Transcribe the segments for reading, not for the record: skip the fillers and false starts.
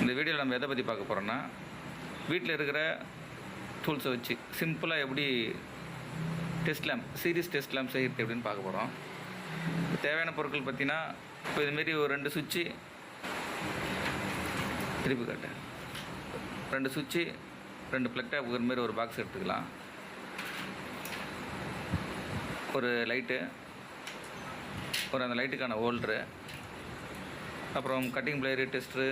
இந்த வீடியோவில் நம்ம எதை பற்றி பார்க்க போகிறோன்னா, வீட்டில் இருக்கிற டூல்ஸை வச்சு சிம்பிளாக எப்படி test lamp, series test lamp செய்கிறது எப்படின்னு பார்க்க போகிறோம். தேவையான பொருட்கள் பார்த்தீங்கன்னா, இப்போ இதுமாரி ஒரு 2 சுவிட்சு, திருப்பி காட்டேன், 2 சுவிட்சு, 2 ப்ளக் டேப் இருக்கிற மாரி ஒரு பாக்ஸ் எடுத்துக்கலாம். ஒரு லைட்டு, அந்த லைட்டுக்கான ஹோல்டரு, அப்புறம் கட்டிங் பிளேயரு, டெஸ்டரு,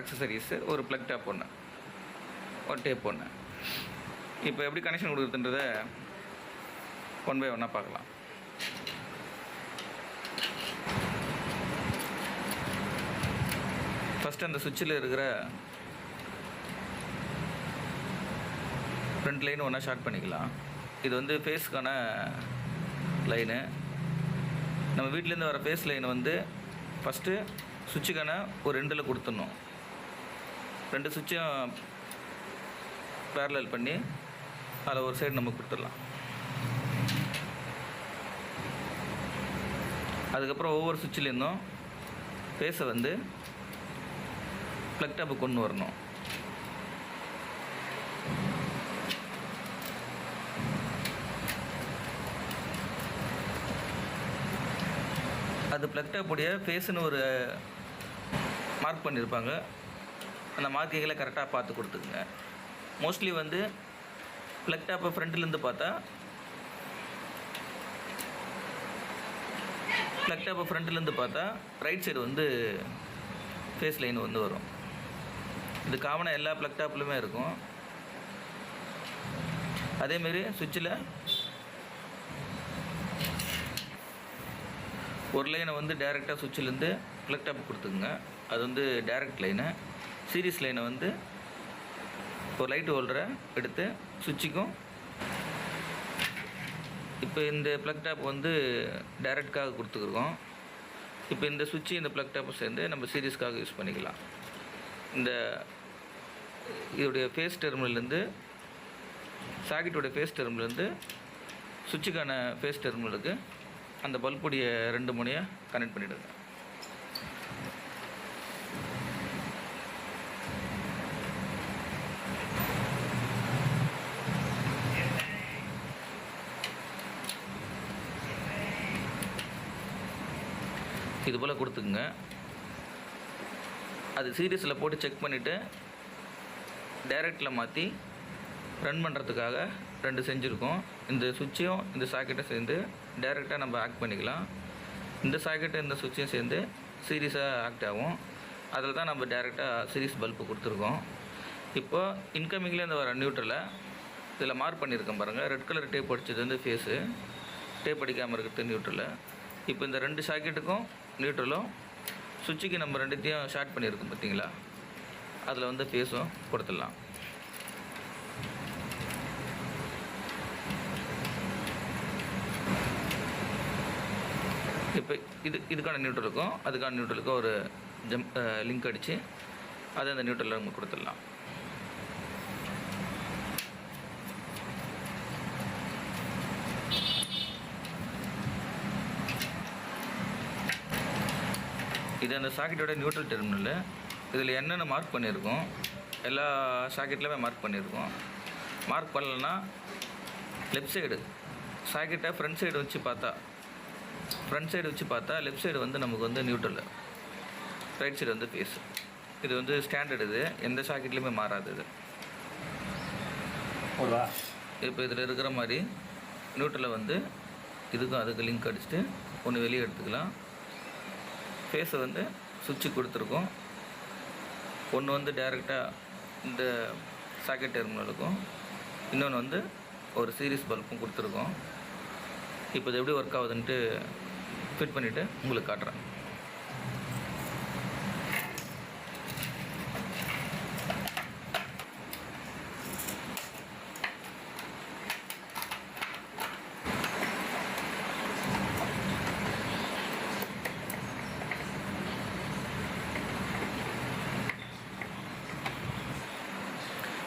அக்சசரிஸு, ஒரு ப்ளக் டேப் ஒன்று, ஒரு டேப் ஒன்று. இப்போ எப்படி கனெக்ஷன் கொடுக்குறதுன்றதை ஒன் பை ஒன்னாக பார்க்கலாம். ஃபஸ்ட்டு அந்த சுவிட்சில் இருக்கிற 2 லைன் ஒன்றா ஷார்ட் பண்ணிக்கலாம். இது வந்து ஃபேஸுக்கான லைனு. நம்ம வீட்டிலேருந்து வர ஃபேஸ் லைன் வந்து ஃபஸ்ட்டு சுவிட்சுக்கான ஒரு 2ல் கொடுத்துடணும். 2 சுவிட்சும் பேரலல் பண்ணி அதில் ஒரு சைடு நம்ம கொடுத்துடலாம். அதுக்கப்புறம் ஒவ்வொரு சுவிட்சிலேருந்தும் ஃபேஸை வந்து ப்ளக் டேப்பு கொண்டு வரணும். அது ப்ளக் டேப்புடைய ஃபேஸுன்னு ஒரு மார்க் பண்ணியிருப்பாங்க. அந்த மார்க்கிங்களை கரெக்டாக பார்த்து கொடுத்துக்குங்க. மோஸ்ட்லி வந்து ப்ளக் டேப்பை ஃப்ரண்ட்லேருந்து பார்த்தா, ரைட் சைடு வந்து ஃபேஸ் லைன் வந்து வரும். இது காமனாக எல்லா ப்ளக் டேப்லையுமே இருக்கும். அதேமாரி சுவிட்சில் ஒரு லைனை வந்து டைரெக்டாக சுவிட்சிலேருந்து ப்ளக் டேப் கொடுத்துக்குங்க. அது வந்து டைரக்ட் லைனு. சீரிஸ் லைனை வந்து ஒரு லைட் ஹோல்டரை எடுத்து சுவிட்சுக்கும், இப்போ இந்த ப்ளக் டேப் வந்து டைரக்டாக கொடுத்துருக்கோம். இப்போ இந்த சுவிட்சு இந்த ப்ளக் டேப்பை சேர்ந்து நம்ம சீரிஸ்க்காக யூஸ் பண்ணிக்கலாம். இதோடைய ஃபேஸ் டெர்மினல்லேருந்து, சாக்கெட்டோடைய ஃபேஸ் டெர்மினல்லேருந்து சுவிட்சுக்கான ஃபேஸ் டெர்மினலுக்கு அந்த பல்புடைய 2 முனையை கனெக்ட் பண்ணிவிடுங்க. இது போல் கொடுத்துக்குங்க. அது சீரிஸில் போட்டு செக் பண்ணிவிட்டு டைரக்டில் மாற்றி ரன் பண்ணுறதுக்காக 2 செஞ்சுருக்கோம். இந்த சுவிட்சையும் இந்த சாக்கெட்டை சேர்ந்து டைரெக்டாக நம்ம ஆக்ட் பண்ணிக்கலாம். இந்த சாக்கெட்டு இந்த சுவிட்சையும் சேர்ந்து சீரிஸாக ஆக்ட் ஆகும். அதில் தான் நம்ம டைரெக்டாக சீரிஸ் பல்பு கொடுத்துருக்கோம். இப்போ இன்கமிங்லேருந்து வர நியூட்ரலை இதில் மார்க் பண்ணியிருக்கேன் பாருங்கள். ரெட் கலர் டேப் அடிச்சது வந்து ஃபேஸு, டேப் அடிக்காமல் இருக்கிறது நியூட்ரலு. இப்போ இந்த 2 சாக்கெட்டுக்கும் நியூட்ரலும் சுவிட்சுக்கு நம்ம 2த்தையும் ஷார்ட் பண்ணியிருக்கோம் பார்த்தீங்களா, அதில் வந்து ஃபேஸும் கொடுத்துடலாம். இப்போ இதுக்கான நியூட்ரலுக்கும் அதுக்கான நியூட்ரலுக்கும் ஒரு லிங்க் அடித்து அதை அந்த நியூட்ரலில் நம்ம கொடுத்துடலாம். இது அந்த சாக்கெட்டோட நியூட்ரல் டெர்மினல். இதில் என்னென்ன மார்க் பண்ணியிருக்கோம், எல்லா சாக்கெட்லையுமே மார்க் பண்ணியிருக்கோம். மார்க் பண்ணலன்னா லெஃப்ட் சைடு சாக்கெட்டை ஃப்ரண்ட் சைடு வச்சு பார்த்தா லெஃப்ட் சைடு வந்து நமக்கு வந்து நியூட்ரல், ரைட் சைடு வந்து ஃபேஸ். இது வந்து ஸ்டாண்டர்டு. இது எந்த சாக்கெட்லேயுமே மாறாது. இது இப்போ இதில் இருக்கிற மாதிரி நியூட்ரலை வந்து இதுக்கும் அதுக்கு லிங்க் அடிச்சுட்டு ஒன்று வெளியே எடுத்துக்கலாம். ஃபேஸை வந்து சுவிட்சு கொடுத்துருக்கோம். ஒன்று வந்து டைரெக்டாக இந்த சாக்கெட் டெர்மினலுக்கும், இன்னொன்று வந்து ஒரு சீரிஸ் பல்பும் கொடுத்துருக்கோம். இப்போ இது எப்படி ஒர்க் ஆகுதுன்ட்டு ஃபிட் பண்ணிவிட்டு உங்களுக்கு காட்டுறேன்.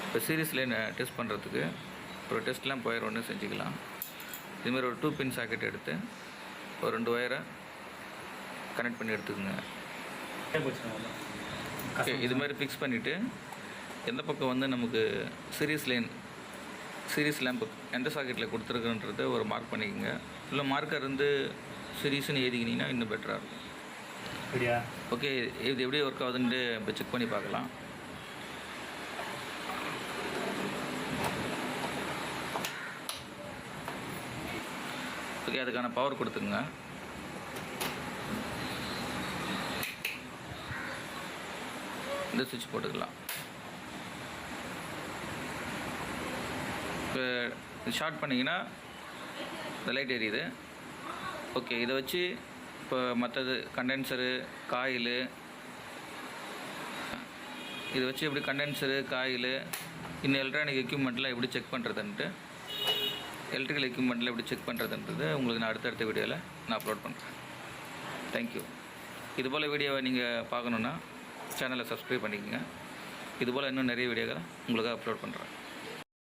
இப்போ சீரிஸ் லைனை டெஸ்ட் பண்ணுறதுக்கு ஒரு டெஸ்ட் லேம்ப் ஒயர் ஒன்று செஞ்சுக்கலாம். இதுமாதிரி ஒரு 2 பின் சாக்கெட் எடுத்து ஒரு 2 ஒயரை கனெக்ட் பண்ணி எடுத்துக்கோங்க. ஓகே, இது மாதிரி ஃபிக்ஸ் பண்ணிவிட்டு எந்த பக்கம் வந்து நமக்கு சீரிஸ் லேம்பு எந்த சாக்கெட்டில் கொடுத்துருக்குன்றது ஒரு மார்க் பண்ணிக்கோங்க. இல்லை மார்க்கர் வந்து சீரிஸ்னு எழுதிக்கினீங்கன்னா இன்னும் பெட்டராக இருக்கும். அப்படியா? ஓகே, இது எப்படி ஒர்க் ஆகுதுன்ட்டு இப்போ செக் பண்ணி பார்க்கலாம். ஓகே, அதுக்கான பவர் கொடுத்துங்க. இந்த சுவிட்ச் போட்டுக்கலாம். இப்போ ஷார்ட் பண்ணிங்கன்னா இந்த லைட் எரியுது. ஓகே, இதை வச்சு இப்போ மற்றது கண்டென்சரு, காயிலு, இதை வச்சு எப்படி கண்டென்சரு, காயிலு, இன்னும் எலக்ட்ரானிக் எக்யூப்மெண்ட்லாம் எப்படி செக் பண்ணுறதுன்ட்டு, எலக்ட்ரிக்கல் எக்யூப்மெண்ட்டில் எப்படி செக் பண்ணுறதுன்றது உங்களுக்கு நான் அடுத்தடுத்த வீடியோவில் நான் அப்லோட் பண்ணுறேன். தேங்க்யூ. இதுபோல் வீடியோவை நீங்கள் பார்க்கணுன்னா சேனலை சப்ஸ்கிரைப் பண்ணிக்கோங்க. இதுபோல் இன்னும் நிறைய வீடியோக்களை உங்களுக்கு அப்லோட் பண்ணுறேன்.